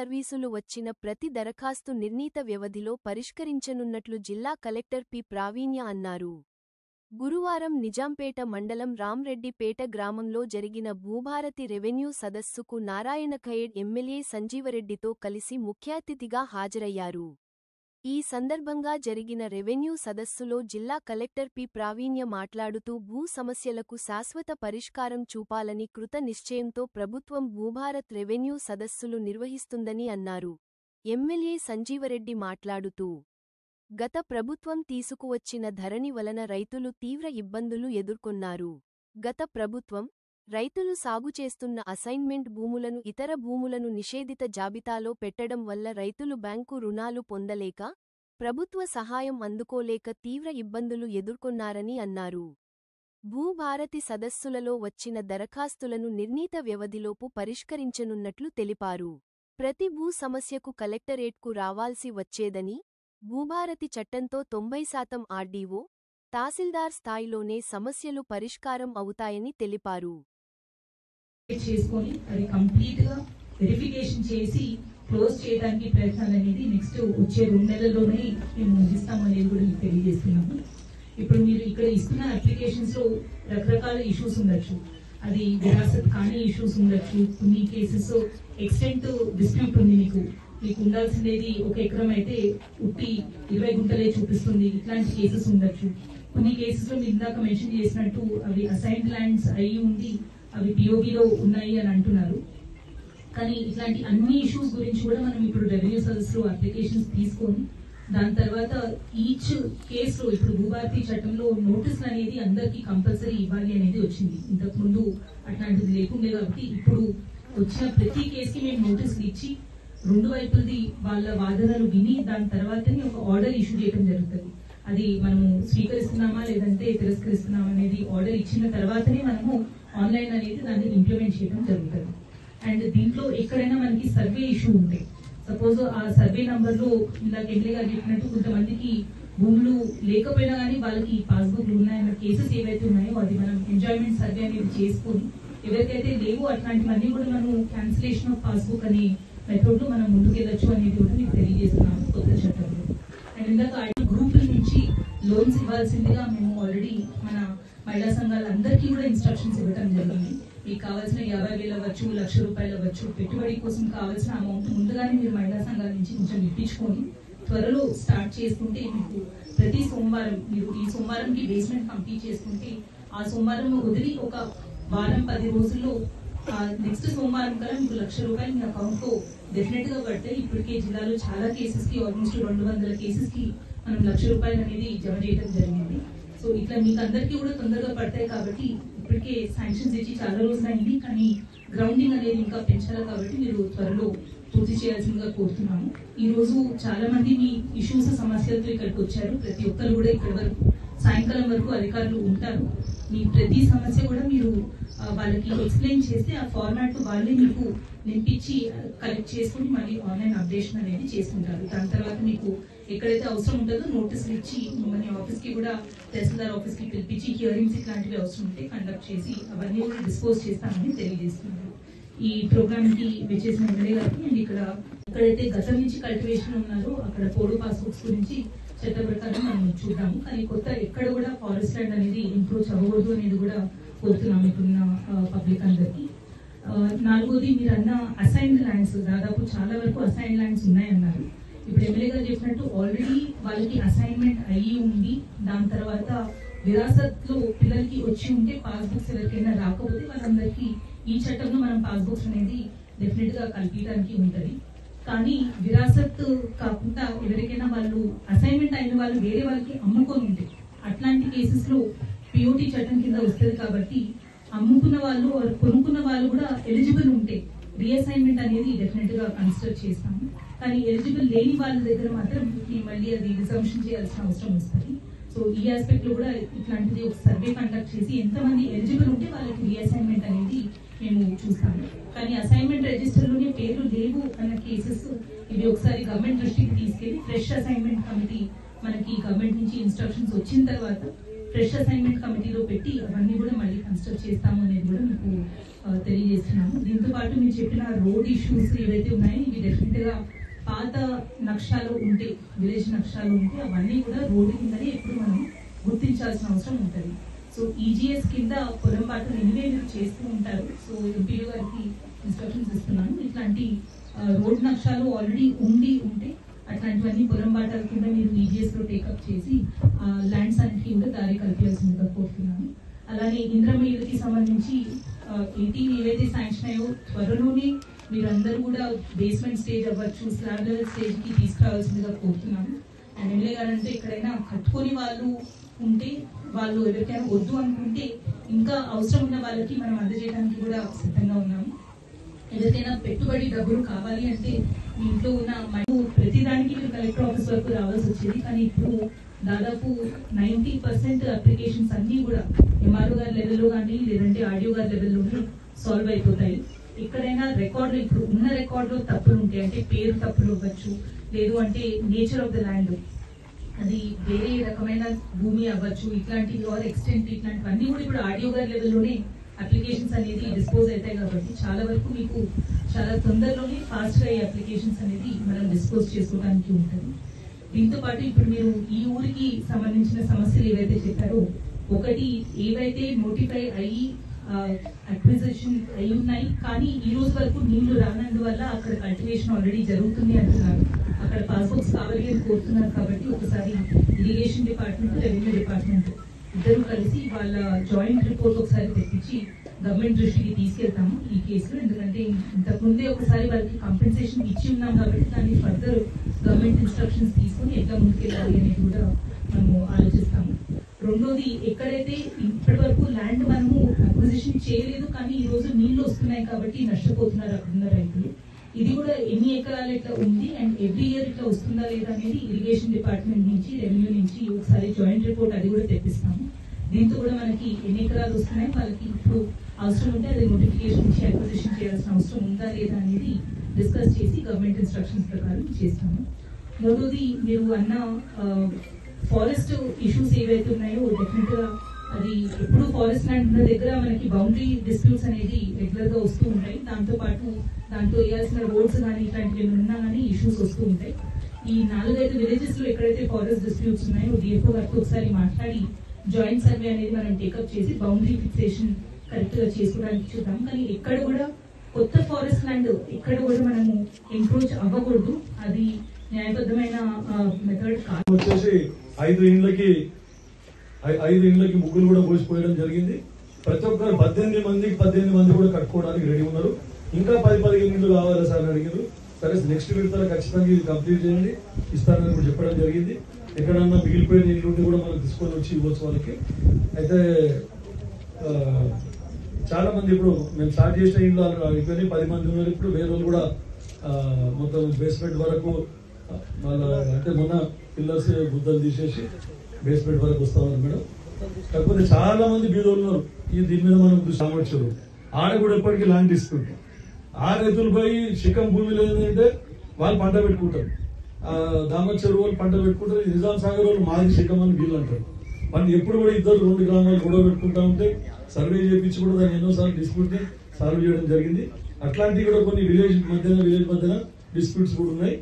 సర్వీసులు వచ్చిన ప్రతి దరఖాస్తు నిర్ణీత వ్యవధిలో పరిష్కరించనున్నట్లు జిల్లా కలెక్టర్ పి. ప్రావీణ్య అన్నారు. గురువారం నిజాంపేట మండలం రామ్రెడ్డిపేట గ్రామంలో జరిగిన భూభారతి రెవెన్యూ సదస్సుకు నారాయణఖేడ్ ఎమ్మెల్యే సంజీవరెడ్డితో కలిసి ముఖ్యాతిథిగా హాజరయ్యారు. ఈ సందర్భంగా జరిగిన రెవెన్యూ సదస్సులో జిల్లా కలెక్టర్ పి. ప్రావీణ్య మాట్లాడుతూ భూ సమస్యలకు శాశ్వత పరిష్కారం చూపాలని కృత నిశ్చయంతో ప్రభుత్వం భూభారత్ రెవెన్యూ సదస్సులు నిర్వహిస్తుందని అన్నారు. ఎమ్మెల్యే సంజీవరెడ్డి మాట్లాడుతూ గత ప్రభుత్వం తీసుకువచ్చిన ధరణి వలన రైతులు తీవ్ర ఇబ్బందులు ఎదుర్కొన్నారు. గత ప్రభుత్వం రైతులు సాగుచేస్తున్న అసైన్మెంట్ భూములను ఇతర భూములను నిషేధిత జాబితాలో పెట్టడం వల్ల రైతులు బ్యాంకు రుణాలు పొందలేక, ప్రభుత్వ సహాయం అందుకోలేక తీవ్ర ఇబ్బందులు ఎదుర్కొన్నారని అన్నారు. భూభారతి సదస్సులలో వచ్చిన దరఖాస్తులను నిర్ణీత వ్యవధిలోపు పరిష్కరించనున్నట్లు తెలిపారు. ప్రతి భూ సమస్యకు కలెక్టరేట్కు రావాల్సి వచ్చేదని, భూభారతి చట్టంతో 90% ఆర్డీఓ, తహసీల్దార్ స్థాయిలోనే సమస్యలు పరిష్కారం అవుతాయని తెలిపారు. చేసుకొని అది కంప్లీట్ గా వెరిఫికేషన్ చేసి క్లోజ్ చేయడానికి ప్రయత్నాలు అనేది నెక్స్ట్ వచ్చే 2 నెలల్లోనే మేము ముగిస్తామనేది కూడా మీకు తెలియజేస్తున్నాము. ఇప్పుడు మీరు ఇక్కడ ఇస్తున్న అప్లికేషన్స్ లో రకరకాల ఇష్యూస్ ఉండొచ్చు. అది విరాసత్ కానీ ఇష్యూస్ ఉండొచ్చు. కొన్ని కేసెస్ ఎక్స్టెంట్ డిస్ప్యూట్ ఉంది. మీకు ఉండాల్సిందేది 1 ఎకరం అయితే ఉట్టి 20 గుంటలే చూపిస్తుంది. ఇట్లాంటి కేసెస్ ఉండొచ్చు. కొన్ని కేసెస్ లో మీరు ఇందాక మెన్షన్ చేసినట్టు అవి అసైన్డ్ ల్యాండ్స్ అయి ఉంది, అవి పిఓబిలో ఉన్నాయి అని అంటున్నారు. కానీ ఇట్లాంటి అన్ని ఇష్యూస్ గురించి కూడా మనం ఇప్పుడు రెవెన్యూ సదస్సులో అప్లికేషన్స్ తీసుకొని దాని తర్వాత ఈచ్ కేసులో ఇప్పుడు భూభారతి చట్టంలో నోటీసులు అనేది అందరికీ కంపల్సరీ ఇవ్వాలి అనేది వచ్చింది. ఇంతకు ముందు అట్లాంటిది లేకుండే కాబట్టి ఇప్పుడు వచ్చిన ప్రతి కేసుకి మేము నోటీసులు ఇచ్చి 2 వైపులది వాళ్ళ వాదనలు విని దాని తర్వాతనే ఒక ఆర్డర్ ఇష్యూ చేయడం జరుగుతుంది. అది మనము స్వీకరిస్తున్నామా లేదంటే తిరస్కరిస్తున్నామా అనేది ఆర్డర్ ఇచ్చిన తర్వాతనే మనము ఆన్లైన్ అనేది దాన్ని ఇంప్లిమెంట్ చేయడం జరుగుతుంది. అండ్ దీంట్లో ఎక్కడైనా మనకి సర్వే ఇష్యూ ఉంటే, సపోజ్ ఆ సర్వే నంబర్ లో ఇందాక ఎమ్మెల్యే గారు చెప్పినట్టు కొంతమందికి భూములు లేకపోయినా కానీ వాళ్ళకి పాస్బుక్లు ఉన్నాయన్న కేసెస్ ఏవైతే ఉన్నాయో అది మనం ఎంజాయ్మెంట్ సర్వే అనేది చేసుకొని ఎవరికైతే లేవో అట్లాంటివన్నీ కూడా మనం క్యాన్సిలేషన్ ఆఫ్ పాస్బుక్ అనే మెథడ్ లో మనం ముందుకెళ్ళొచ్చు అనేది కూడా మీకు తెలియజేస్తున్నాము కొత్త చట్టంలో. అండ్ ఇందాక గ్రూపుల నుంచి లోన్స్ ఇవ్వాల్సిందిగా మేము ఆల్రెడీ మన మహిళా సంఘాలందరికీ కూడా ఇన్స్ట్రక్షన్స్ ఇవ్వడం జరిగింది. మీకు కావాల్సిన 50,000 అవ్వచ్చు, ₹1,00,000 అవ్వచ్చు, పెట్టుబడి కోసం కావాల్సిన అమౌంట్ ముందుగానే మీరు మహిళా సంఘాల నుంచి కొంచెం ఇప్పించుకొని త్వరలో స్టార్ట్ చేసుకుంటే మీకు ప్రతి సోమవారం మీరు ఈ సోమవారంకి బేస్మెంట్ కంప్లీట్ చేసుకుంటే ఆ సోమవారం వదిలి ఒక వారం 10 రోజుల్లో నెక్స్ట్ సోమవారం కల్లా మీకు ₹1,00,000 మీ అకౌంట్ లో డెఫినెట్ గా పడతాయి. ఇప్పటికే జిల్లాలో చాలా కేసెస్ కి ఆల్మోస్ట్ 200 కేసెస్ కి మనం ₹1,00,000 అనేది జమ చేయడం జరిగింది. సో ఇట్లా మీకు అందరికీ కూడా తొందరగా పడతాయి కాబట్టి ఇప్పటికే శాంక్షన్స్ ఇచ్చి చాలా రోజులైంది. కానీ గ్రౌండింగ్ అనేది ఇంకా పెంచాలి కాబట్టి మీరు త్వరలో పూర్తి చేయాల్సిందిగా కోరుతున్నాము. ఈ రోజు చాలా మంది మీ ఇష్యూస్ సమస్యలతో ఇక్కడికి వచ్చారు. ప్రతి ఒక్కరు కూడా ఇక్కడ వరకు సాయంకాలం వరకు అధికారులు ఉంటారు. మీ ప్రతి సమస్య కూడా మీరు వాళ్ళకి ఎక్స్ప్లెయిన్ చేస్తే ఆ ఫార్మాట్ వాళ్ళే మీకు నింపించి కలెక్ట్ చేసుకుని మళ్ళీ ఆన్లైన్ అప్డేషన్ అనేది చేసుకుంటారు. దాని తర్వాత మీకు ఎక్కడైతే అవసరం ఉంటుందో నోటీసులు ఇచ్చి మిమ్మల్ని ఆఫీస్ కి కూడా తహసీల్దార్ ఆఫీస్ కి పిలిపించి హియరింగ్స్ ఇట్లాంటివి అవసరం ఉంటే కండక్ట్ చేసి అవన్నీ కూడా డిస్పోజ్ చేస్తామని తెలియజేస్తున్నారు. ఈ ప్రోగ్రామ్ కి వచ్చేసిన ఎమ్మెల్యే గారికి అండ్ ఎక్కడైతే గతం నుంచి కల్టివేషన్ ఉన్నారో అక్కడ పోడు పాస్బుక్స్ గురించి చట్ట ప్రకారం మనం చూద్దాము. కానీ కొత్త ఎక్కడ కూడా ఫారెస్ట్ ల్యాండ్ అనేది ఇంప్రూవ్ అవ్వకూడదు అనేది కూడా కోరుతున్నాం ఇప్పుడున్న పబ్లిక్ అందరికి. 4వది మీరు అన్న అసైన్డ్ ల్యాండ్స్, దాదాపు చాలా వరకు అసైన్డ్ ల్యాండ్స్ ఉన్నాయన్నారు. ఇప్పుడు ఎమ్మెల్యే గారు చెప్పినట్టు ఆల్రెడీ వాళ్ళకి అసైన్మెంట్ అయ్యి ఉంది. దాని తర్వాత విరాసత్ లో పిల్లలకి వచ్చి ఉంటే పాస్బుక్స్ ఎవరికైనా రాకపోతే వాళ్ళందరికీ ఈ చట్టంలో మనం పాస్బుక్స్ అనేది డెఫినెట్ గా కల్పించడానికి ఉంటది. కానీ విరాసత్ కాకుండా ఎవరికైనా వాళ్ళు అసైన్మెంట్ అయిన వాళ్ళు వేరే వాళ్ళకి అమ్ముకొని ఉంటే అట్లాంటి కేసెస్ లో పిఓటి చట్టం కింద వస్తుంది కాబట్టి అమ్ముకున్న వాళ్ళు కొనుక్కున్న వాళ్ళు కూడా ఎలిజిబుల్ ఉంటే రీఅసైన్మెంట్ అనేది డెఫినెట్ గా కన్సిడర్ చేస్తాము. కానీ ఎలిజిబుల్ లేని వాళ్ళ దగ్గర మాత్రం మళ్ళీ అది రిజంప్షన్ చేయాల్సిన అవసరం వస్తుంది. సో ఈ ఆస్పెక్ట్ లో కూడా ఇట్లాంటిది ఒక సర్వే కండక్ట్ చేసి ఎంతమంది ఎలిజిబుల్ ఉంటే వాళ్ళకి రీఅసైన్మెంట్ అనేది మేము చూస్తాము. కానీ అసైన్మెంట్ రిజిస్టర్ లోనే పేర్లు లేవు అన్న కేసెస్ ఇవి ఒకసారి గవర్నమెంట్ దృష్టికి తీసుకెళ్లి ఫ్రెష్ అసైన్మెంట్ కమిటీ మనకి గవర్నమెంట్ నుంచి ఇన్స్ట్రక్షన్స్ వచ్చిన తర్వాత ఫ్రెష్ అసైన్మెంట్ కమిటీలో పెట్టి అవన్నీ కూడా మళ్ళీ కన్స్ట్రక్ట్ చేస్తాము అనేది కూడా మీకు తెలియజేస్తున్నాము. దీంతో పాటు మీరు చెప్పిన రోడ్ ఇష్యూస్ ఏవైతే ఉన్నాయో ఇవి డెఫినెట్ గా పాత నక్షాలు ఉంటే, విలేజ్ నక్షాలు ఉంటే అవన్నీ కూడా రోడ్డు కిందనే ఎప్పుడు మనం గుర్తించాల్సిన అవసరం ఉంటుంది. సో ఈజీఎస్ కింద పొలం పాటలు ఎనివే మీరు చేస్తూ ఉంటారు. సో ఎంపీఓ గారికి ఇన్స్ట్రక్షన్స్ ఇస్తున్నాను, ఇట్లాంటి రోడ్ నక్షాలు ఆల్రెడీ ఉంటే అట్లాంటివన్నీ పొలం బాటల కింద మీరు ఈజీఎస్ లో టేకప్ చేసి ల్యాండ్స్ అన్నిటికీ కూడా దారి కల్పించాల్సిందిగా కోరుతున్నాను. అలానే ఇంద్రమ్మ ఇళ్ళకి సంబంధించి 18 ఏవైతే శాంక్షన్ అయ్యో త్వరలోనే మీరందరూ కూడా బేస్మెంట్ స్టేజ్ అవ్వచ్చు, స్లాబ్ లెవెల్ స్టేజ్ కి తీసుకురావాల్సిందిగా కోరుతున్నాను. అండ్ ఎమ్మెల్యే గారు అంటే ఎక్కడైనా కట్టుకొని వాళ్ళు ఉంటే, వాళ్ళు ఎవరికైనా వద్దు అనుకుంటే ఇంకా అవసరం ఉన్న వాళ్ళకి మనం అందజేయడానికి కూడా సిద్ధంగా ఉన్నాము. ఎవరికైనా పెట్టుబడి డబ్బులు కావాలి అంటే మీ ఇంట్లో ఉన్న ప్రతిదానికి మీరు కలెక్టర్ ఆఫీస్ వరకు రావాల్సి వచ్చేది. కానీ ఇప్పుడు దాదాపు 90% అప్లికేషన్స్ అన్ని కూడా ఎంఆర్ఓ గారి లెవెల్లో కానీ లేదంటే ఆర్డీఓ గారి లెవెల్లోనే సాల్వ్ అయిపోతాయి. ఎక్కడైనా రికార్డులు ఇప్పుడు ఉన్న రికార్డులో తప్పులు ఉంటాయి, అంటే పేరు తప్పులు అవ్వచ్చు, లేదు అంటే నేచర్ ఆఫ్ ద ల్యాండ్ అది వేరే రకమైన భూమి అవ్వచ్చు, ఇట్లాంటివి ఆర్ ఎక్స్టెంట్ ఇట్లాంటివన్నీ కూడా ఇప్పుడు ఆర్డీఓ గారి లెవెల్లోనే అప్లికేషన్స్ అనేది డిస్పోజ్ అవుతాయి. కాబట్టి చాలా వరకు మీకు చాలా తొందరలోనే ఫాస్ట్ గా ఈ అప్లికేషన్స్ అనేది మనం డిస్పోజ్ చేసుకోవడానికి ఉంటుంది. దీంతో పాటు ఇప్పుడు మీరు ఈ ఊరికి సంబంధించిన సమస్యలు ఏవైతే చెప్పారో, ఒకటి ఏవైతే నోటిఫై అయ్యి అక్విజిషన్ అయి ఉన్నాయి కానీ ఈ రోజు వరకు నీళ్లు రానందువల్ల అక్కడ కల్టివేషన్ ఆల్రెడీ జరుగుతుంది అంటున్నారు. అక్కడ పాస్బుక్స్ కావాలి అని కోరుతున్నారు. కాబట్టి ఒకసారి ఇరిగేషన్ డిపార్ట్మెంట్, రెవెన్యూ డిపార్ట్మెంట్ ఇద్దరు కలిసి వాళ్ళ జాయింట్ రిపోర్ట్ ఒకసారి తెప్పించి గవర్నమెంట్ దృష్టికి తీసుకెళ్తాము ఈ కేసులో. ఎందుకంటే ఇంతకుముందే ఒకసారి వాళ్ళకి కంపెన్సేషన్ ఇచ్చి ఉన్నాం కాబట్టి దాన్ని ఫర్దర్ గవర్నమెంట్ ఇన్స్ట్రక్షన్స్ తీసుకుని ఎట్లా ముందుకెళ్ళాలి అనేది కూడా మనము ఆలోచిస్తాము. రెండోది, ఎక్కడైతే ఇప్పటి వరకు ల్యాండ్ మనము అక్విజిషన్ చేయలేదు కానీ ఈ రోజు నీళ్లు వస్తున్నాయి కాబట్టి నష్టపోతున్నారు అక్కడున్న రైతులు, ఇది కూడా ఎన్ని ఎకరాలు ఇట్లా ఉంది అండ్ ఎవ్రీ ఇయర్ ఇట్లా వస్తుందా లేదా అనేది ఇరిగేషన్ డిపార్ట్మెంట్ నుంచి, రెవెన్యూ నుంచి ఒకసారి జాయింట్ రిపోర్ట్ అది కూడా తెప్పిస్తాము. దీంతో కూడా మనకి ఎన్ని ఎకరాలు వస్తున్నాయి, వాళ్ళకి ఇప్పుడు అవసరం ఉంటే అది నోటిఫికేషన్ ఇచ్చి అక్విజిషన్ చేయాల్సిన అవసరం ఉందా లేదా అనేది డిస్కస్ చేసి గవర్నమెంట్ ఇన్స్ట్రక్షన్స్ ప్రకారం చేస్తాము. మూడోది, మీరు అన్న ఫారెస్ట్ ఇష్యూస్ ఏవైతే ఉన్నాయో డెఫినెట్ గా అది ఎప్పుడు ఫారెస్ట్ ల్యాండ్ ఉన్న దగ్గర మనకి బౌండరీ డిస్ప్యూట్స్ అనేది రెగ్యులర్ గా వస్తూ ఉంటాయి. దాంతో పాటు దాంట్లో వేయాల్సిన రోడ్స్ కానీ ఇట్లాంటివి ఏమైనా ఉన్నా కానీ ఇష్యూస్ వస్తూ ఉంటాయి. ఈ 4-5 విలేజెస్ లో ఎక్కడైతే ఫారెస్ట్ డిస్ప్యూట్స్ ఉన్నాయో డిఎఫ్ఓ గారితో ఒకసారి మాట్లాడి జాయింట్ సర్వే అనేది మనం టేకప్ చేసి బౌండరీ ఫిక్సేషన్ కరెక్ట్ గా చేసుకోవడానికి చూద్దాం. కానీ ఎక్కడ కూడా కొత్త ఫారెస్ట్ ల్యాండ్ ఎక్కడ కూడా మనము ఎంక్రోచ్ అవ్వకూడదు, అది న్యాయబద్ధమైన మెథడ్ కాదు. వచ్చేసి 5 ఇండ్లకి ముగ్గులు కూడా పోసిపోయడం జరిగింది. ప్రతి ఒక్కరు 18 మంది కూడా కట్టుకోవడానికి రెడీ ఉన్నారు. ఇంకా 10-15 ఇండ్లు కావాలి సార్ అడిగారు. సరే నెక్స్ట్ విడతలో ఖచ్చితంగా ఇది కంప్లీట్ చేయండి, ఇస్తానని కూడా చెప్పడం జరిగింది. ఎక్కడన్నా మిగిలిపోయిన ఇల్లు ఉంటే కూడా మనం తీసుకొని వచ్చి ఇవ్వచ్చు వాళ్ళకి. అయితే చాలా మంది ఇప్పుడు మేము స్టార్ట్ చేసిన ఇల్లు అయిపోయినాయి, 10 మంది ఉన్నారు. ఇప్పుడు వేరే వాళ్ళు కూడా మొత్తం బేస్మెంట్ వరకు వాళ్ళ అంటే మొన్న పిల్లర్స్ గుద్దలు తీసేసి బేస్మెంట్ వరకు వస్తా ఉన్నారు మేడం. కాకపోతే చాలా మంది బీదోళ్ళు ఉన్నారు. దీని మీద మనం సామర్థ్యం ఆడ కూడా ఎప్పటికీ ల్యాండ్ తీసుకుంటాం. ఆ రైతులు పోయి శిఖం భూమిలో ఏంటంటే వాళ్ళు పంట పెట్టుకుంటారు, దామచ్చరు వాళ్ళు పంట పెట్టుకుంటారు. నిజాం సాగర్ వాళ్ళు మాది శిఖం అని వీళ్ళు అంటారు. వాళ్ళు ఎప్పుడు కూడా 2 గ్రామాలు గొడవ పెట్టుకుంటా ఉంటే సర్వే చేయించి కూడా దాన్ని ఎన్నోసార్లు డిస్ప్యూట్ సాల్వ్ చేయడం జరిగింది. అట్లాంటివి కూడా కొన్ని విలేజ్ మధ్యన డిస్ప్యూట్స్ కూడా ఉన్నాయి.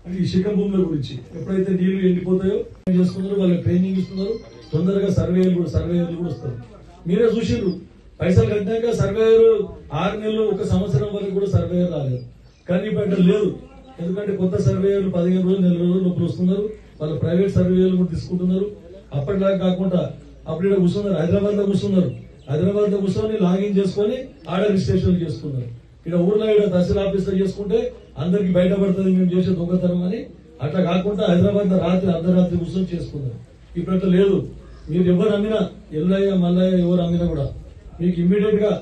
అంటే ఈ శిఖం భూముల గురించి ఎప్పుడైతే నీళ్లు ఎండిపోతాయో చేస్తున్నారు, వాళ్ళకి ట్రైనింగ్ ఇస్తున్నారు. తొందరగా సర్వేయర్లు కూడా వస్తారు. మీరే చూసిండ్రు, పైసలు కట్టాక సర్వేయర్ 6 నెలలు 1 సంవత్సరం వరకు కూడా సర్వేయర్ రాలేదు. కానీ ఇప్పుడు లేదు, ఎందుకంటే కొత్త సర్వేయర్లు 15 రోజులు 4 రోజులు లోపల వస్తున్నారు. వాళ్ళు ప్రైవేట్ సర్వేయర్లు కూడా తీసుకుంటున్నారు. అప్పటిలాగా కాకుండా అప్పుడు ఇక్కడ కూర్చున్నారు, హైదరాబాద్ లో కూర్చున్నారు. హైదరాబాద్ లో కూర్చొని లాగిన్ చేసుకుని ఆడ రిజిస్ట్రేషన్ చేసుకున్నారు. ఇక్కడ ఊర్లో ఇక్కడ తహసీల్ ఆఫీస్ లో చేసుకుంటే అందరికి బయటపడుతుంది మేము చేసే దొంగతనం అని. అట్లా కాకుండా హైదరాబాద్ లో అర్ధరాత్రి కూర్చొని చేసుకున్నారు. ఇప్పుడు అట్లా లేదు. మీరు ఎవరు అమ్మినా, ఎల్లయ్య మల్లయ్య ఎవరు అమ్మినా కూడా మీకు ఇమ్మీడియట్ గా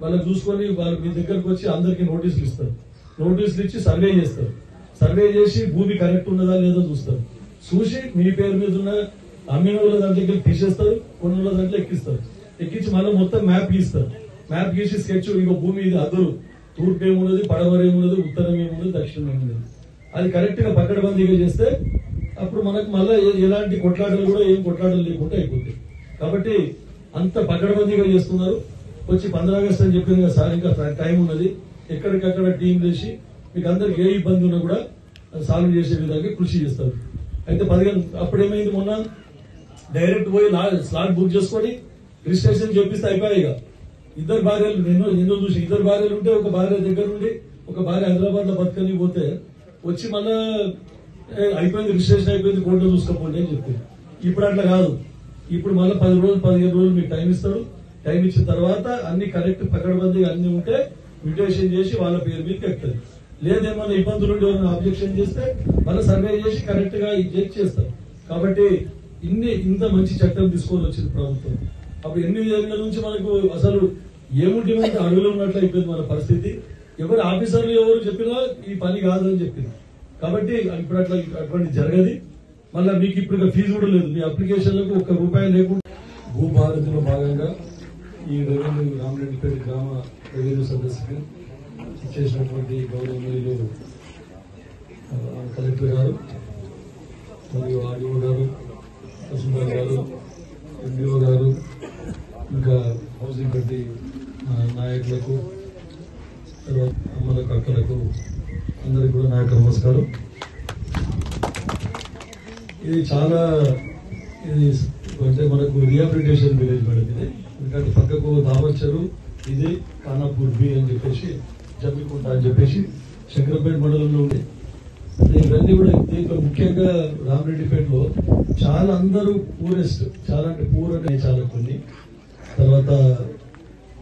వాళ్ళకి చూసుకొని వాళ్ళు మీ దగ్గరకు వచ్చి అందరికి నోటీసులు ఇస్తారు. నోటీసులు ఇచ్చి సర్వే చేస్తారు. సర్వే చేసి భూమి కరెక్ట్ ఉన్నదా లేదో చూస్తారు. చూసి మీ పేరు మీద ఉన్న అమ్మిన వాళ్ళ దాంట్లో తీసేస్తారు, కొన్ని వాళ్ళ దాంట్లో ఎక్కిస్తారు. ఎక్కించి మళ్ళీ మొత్తం మ్యాప్ గీస్తారు. మ్యాప్ గీసి స్కెచ్, ఇక భూమి ఇది అదురు, తూర్పు ఏమున్నది, పడమర ఏమున్నది, ఉత్తరం ఏమున్నది, దక్షిణం ఏమున్నది, అది కరెక్ట్ గా పకడ్బందీగా చేస్తే అప్పుడు మనకు మళ్ళీ ఎలాంటి కొట్లాటలు కూడా ఏం కొట్లాటలు లేకుండా అయిపోతాయి. కాబట్టి అంత పకడ్బందీగా చేస్తున్నారు. వచ్చి 15 ఆగస్టు అని చెప్పింది కదా సార్, ఇంకా టైం ఉన్నది. ఎక్కడికక్కడ టీం చేసి మీకు అందరికి ఏ ఇబ్బంది ఉన్నా కూడా సాల్వ్ చేసే విధంగా కృషి చేస్తారు. అయితే 15 అప్పుడేమైంది, మొన్న డైరెక్ట్ పోయి స్లాట్ బుక్ చేసుకొని రిజిస్ట్రేషన్ చేపిస్తే అయిపోయాయి. ఇద్దరు భార్యలు నిన్నో చూసి, ఇద్దరు భార్యలు ఉంటే ఒక భార్య దగ్గర నుండి ఒక భార్య హైదరాబాద్ లో బతకని పోతే వచ్చి మళ్ళా అయిపోయింది, రిజిస్ట్రేషన్ అయిపోయింది, కోర్టులో చూసుకోపోండి అని చెప్పింది. ఇప్పుడు అట్లా కాదు. ఇప్పుడు మళ్ళీ 10 రోజులు 15 రోజులు మీకు టైం ఇస్తాడు. టైం ఇచ్చిన తర్వాత అన్ని కరెక్ట్ పకడ్బందీ అన్ని ఉంటే మ్యూటేషన్ చేసి వాళ్ళ పేరు మీదకి ఎక్కుతుంది. లేదేమన్నా ఇబ్బందులు ఉండి ఏమైనా అబ్జెక్షన్ చేస్తే మళ్ళీ సర్వే చేసి కరెక్ట్ గా చెక్ చేస్తారు. కాబట్టి ఇంత మంచి చట్టం తీసుకొని వచ్చింది ప్రభుత్వం. అప్పుడు 8 ఏళ్ల నుంచి మనకు అసలు ఏముంటే అడుగులో ఉన్నట్లు అయిపోయింది మన పరిస్థితి. ఎవరు ఆఫీసర్లు ఎవరు చెప్పినా ఈ పని కాదని చెప్పింది. కాబట్టి ఇప్పుడు అటువంటి జరగదు. మళ్ళీ మీకు ఇప్పుడు ఫీజు కూడా లేదు, మీ అప్లికేషన్లకు ₹1 లేకుండా. భూభారతిలో భాగంగా ఈ రెవెన్యూ రామరెడ్డిపేట గ్రామ రెవెన్యూ సదస్సుకి చేసినటువంటి గౌరవనీయులు కలెక్టర్ గారు మరియు ఆర్డీఓ గారు, తహసీల్దార్ గారు, ఎండిఓ గారు, ఇంకా హౌసింగ్ కమిటీ నాయకులకు, తర్వాత అమ్మలకు, అక్కలకు, అందరికి కూడా నా యొక్క నమస్కారం. ఇది చాలా అంటే మనకు రిహాబిలిటేషన్ విలేజ్ మేడం ఇది. ఎందుకంటే పక్కకు దామర్చరు, ఇది ఖానాపూర్ బి అని చెప్పేసి, జమ్మికుంట అని చెప్పేసి శంకరపేట మండలంలో ఉంది. ఇవన్నీ కూడా దీంట్లో ముఖ్యంగా రామరెడ్డిపేటలో చాలా అందరూ పూరెస్ట్, చాలా అంటే పూర్ అంటే చాలా కొన్ని. తర్వాత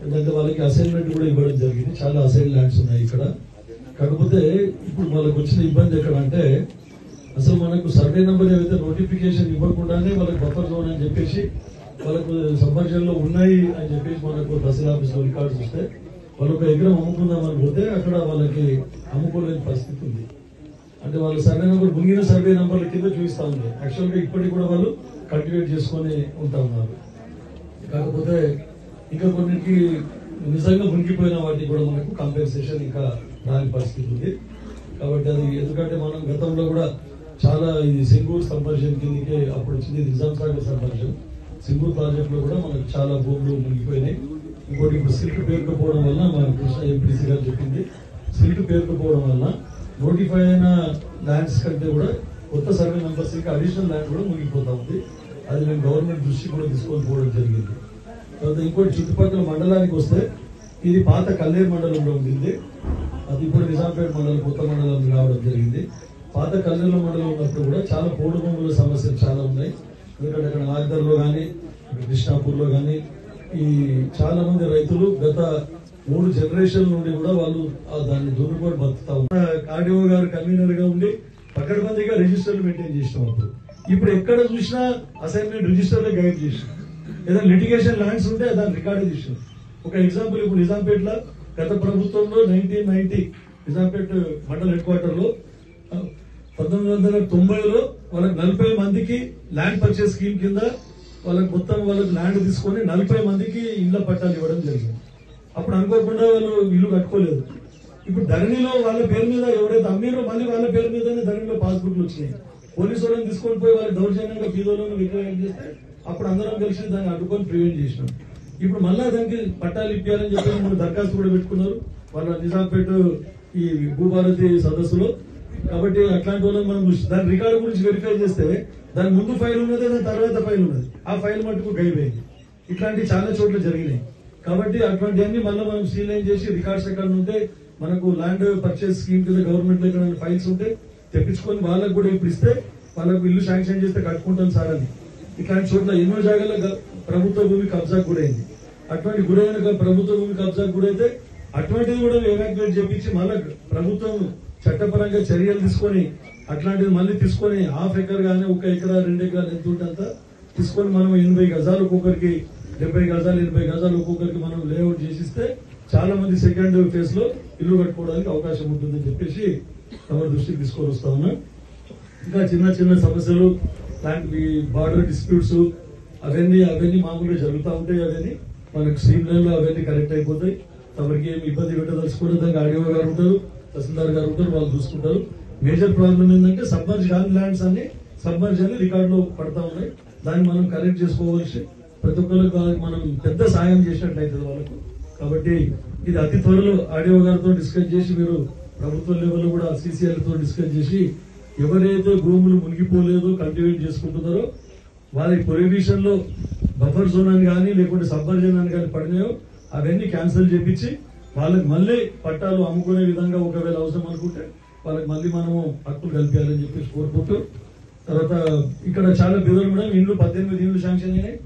ఏంటంటే వాళ్ళకి అసైన్మెంట్ కూడా ఇవ్వడం జరిగింది. చాలా అసైన్ ల్యాండ్స్ ఉన్నాయి ఇక్కడ. కాకపోతే ఇప్పుడు వాళ్ళకి వచ్చిన ఇబ్బంది ఎక్కడ అంటే, అసలు మనకు సర్వే నెంబర్ ఏవైతే నోటిఫికేషన్ ఇవ్వకుండానే వాళ్ళకి బఫర్ జోన్ అని చెప్పేసి వాళ్ళకు సబ్మర్జన్ లో ఉన్నాయి అని చెప్పేసి మనకు తహసీల్ ఆఫీస్ లో రికార్డ్స్ వస్తే వాళ్ళు ఒక ఎకరం అమ్ముకుందామని పోతే అక్కడ వాళ్ళకి అమ్ముకోలేని పరిస్థితి ఉంది. అంటే వాళ్ళు సర్వే నెంబర్ మునిగిన సర్వే నెంబర్ల కింద చూపిస్తా ఉంది. యాక్చువల్ గా ఇప్పటికి కూడా వాళ్ళు కల్టివేట్ చేసుకొని ఉంటా ఉన్నారు. కాకపోతే ఇంకా కొన్నిటికి నిజంగా మునిగిపోయిన వాటికి కూడా మనకు కాంపెన్సేషన్ ఇంకా రాని పరిస్థితి ఉంది. కాబట్టి అది ఎందుకంటే మనం గతంలో కూడా చాలా ఇది సింగూర్ సబ్మర్షన్ కిందకే అప్పుడు వచ్చింది, నిజాం సాగర్ సబ్మర్షన్. సింగూర్ ప్రాజెక్ట్ లో కూడా మనకు చాలా భూములు మునిగిపోయినాయి. ఇంకోటి ఇప్పుడు సిల్క్ పేరుకపోవడం వల్ల మన కృష్ణ ఎంపీసీ గారు చెప్పింది, సిల్క్ పేరుకపోవడం వల్ల నోటిఫై అయిన ల్యాండ్స్ కంటే కూడా కొత్త సర్వే నంబర్స్ ఇంకా అడిషనల్ ల్యాండ్ కూడా మునిగిపోతా ఉంది. అది మేము గవర్నమెంట్ దృష్టి కూడా తీసుకొని పోవడం జరిగింది. తర్వాత ఇంకోటి చుట్టుపక్కల మండలానికి వస్తే ఇది పాత కల్లేరు మండలంలో ఉండింది, అది ఇప్పుడు నిజాంపేట మండలం కొత్త మండలం రావడం జరిగింది. పాత కల్లేరు మండలం ఉన్నప్పుడు కూడా చాలా పోడు భూముల సమస్యలు చాలా ఉన్నాయి. ఎందుకంటే అక్కడ నాగదర్లో కానీ కృష్ణాపూర్లో కానీ ఈ చాలా మంది రైతులు గత 3 జనరేషన్ల నుండి కూడా వాళ్ళు దాన్ని దున్నుకొని బతుకుతా ఉన్నారు. ఆర్డీఓ గారు కన్వీనర్ గా ఉండి పకడ్బందీగా రిజిస్టర్లు మెయింటైన్ చేసినాం. ఇప్పుడు ఎక్కడ చూసినా అసైన్మెంట్ రిజిస్టర్లే గైడ్ చేసినాం. ఏదైనా లిటిగేషన్ ల్యాండ్స్ ఉంటే దాన్ని రికార్డు చేసినాం. ఒక ఎగ్జాంపుల్, ఇప్పుడు నిజాంపేటలో గత ప్రభుత్వంలో 1990 నిజాంపేట మండల హెడ్ క్వార్టర్ లో 1990లో వాళ్ళకి 40 మందికి ల్యాండ్ పర్చేస్ స్కీమ్ కింద వాళ్ళకి మొత్తం వాళ్ళకి ల్యాండ్ తీసుకొని 40 మందికి ఇళ్ల పట్టాలు ఇవ్వడం జరిగింది. అప్పుడు అనుకోకుండా వాళ్ళు ఇల్లు కట్టుకోలేదు. ఇప్పుడు ధరణిలో వాళ్ళ పేరు మీద ఎవరైతే అమ్మిరో మళ్ళీ వాళ్ళ పేరు మీదనే ధరణిలో పాస్బుక్లు వచ్చినాయి. పోలీసు వాళ్ళని తీసుకొని పోయి వాళ్ళకి దౌర్జన్యంగా ఫీజులను విక్రయం చేస్తే అప్పుడు అందరం కలిసి దాన్ని అడ్డుకొని ప్రివెంట్ చేసినాం. ఇప్పుడు మళ్ళా దానికి పట్టాలు ఇప్పించాలని చెప్పి మనం దరఖాస్తు కూడా పెట్టుకున్నారు వాళ్ళ నిజాంపేట ఈ భూభారతి సదస్సులో. కాబట్టి అట్లాంటి వాళ్ళని మనం దాని రికార్డు గురించి వెరిఫై చేస్తే దాని ముందు ఫైల్ ఉన్నది, దాని తర్వాత ఫైల్ ఉన్నది, ఆ ఫైల్ మటుకు గైపోయింది. ఇట్లాంటి చాలా చోట్ల జరిగినాయి. కాబట్టి అటువంటివన్నీ మళ్ళీ మనం సీలైన్ చేసి రికార్డ్స్ ఎక్కడ ఉంటే మనకు ల్యాండ్ పర్చేస్ స్కీమ్ కింద గవర్నమెంట్ లో ఎక్కడ ఫైల్స్ ఉంటే తెప్పించుకొని వాళ్ళకు కూడా ఇప్పుడు ఇస్తే వాళ్ళకు ఇల్లు శాంక్షన్ చేస్తే కట్టుకుంటాం సార్ అని. ఇట్లాంటి చోట్ల ఎన్నో జాగాలో ప్రభుత్వ భూమి కబ్జాకు గురైంది. అటువంటి గురైన ప్రభుత్వ భూమి కబ్జాకు గురైతే అటువంటిది కూడా ఎవాక్యుయేట్ చేపించి మళ్ళీ ప్రభుత్వం చట్టపరంగా చర్యలు తీసుకొని అట్లాంటిది మళ్ళీ తీసుకొని ½ ఎకర్ గానీ 1 ఎకరా 2 ఎకరాలు ఎంత ఉంటే అంత తీసుకొని మనం 80 గజాలు ఒక్కొక్కరికి 70 గజాలు 80 గజాలు ఒక్కొక్కరికి మనం లేఅవుట్ చేసిస్తే చాలా మంది సెకండ్ ఫేజ్ లో ఇల్లు కట్టుకోవడానికి అవకాశం ఉంటుందని చెప్పేసి తమ దృష్టికి తీసుకొని వస్తా ఉన్నా. ఇంకా చిన్న చిన్న సమస్యలు లాంటి బార్డర్ డిస్ప్యూట్స్ అవన్నీ మామూలుగా జరుగుతూ ఉంటాయి. అవన్నీ మనకు స్ట్రీమ్ లైన్ లో అవన్నీ కరెక్ట్ అయిపోతాయి. తమకి ఏమి ఇబ్బంది పెట్టదలుచుకునే దానికి ఆర్డీఓ గారు ఉంటారు, తహసీల్దార్ గారు ఉంటారు, వాళ్ళు చూసుకుంటారు. మేజర్ ప్రాబ్లం ఏంటంటే సబ్మర్జ్ కాని ల్యాండ్స్ అన్ని సబ్మర్జ్ అని రికార్డులో పడతా ఉన్నాయి. దాన్ని మనం కరెక్ట్ చేసుకోవాల్సి ప్రతి ఒక్కరికి మనం పెద్ద సాయం చేసినట్లయితుంది వాళ్ళకు. కాబట్టి ఇది అతి త్వరలో ఆడియో గారితో డిస్కస్ చేసి మీరు ప్రభుత్వ లెవెల్లో కూడా CCL తో డిస్కస్ చేసి ఎవరైతే భూములు మునిగిపోలేదో కల్టివేట్ చేసుకుంటున్నారో వారి పొజిషన్ లో బఫర్ జోన్ అని కానీ లేకుంటే సబ్మర్జన్ అని కానీ పడినాయో అవన్నీ క్యాన్సిల్ చేపించి వాళ్ళకి మళ్ళీ పట్టాలు అమ్ముకునే విధంగా ఒకవేళ అవసరం అనుకుంటే వాళ్ళకి మళ్ళీ మనము హక్కులు కల్పించాలని చెప్పేసి కోరుకుంటూ, తర్వాత ఇక్కడ చాలా బిదలు కూడా ఇండ్లు 18 ఇండ్లు శాంక్షన్ అయినాయి.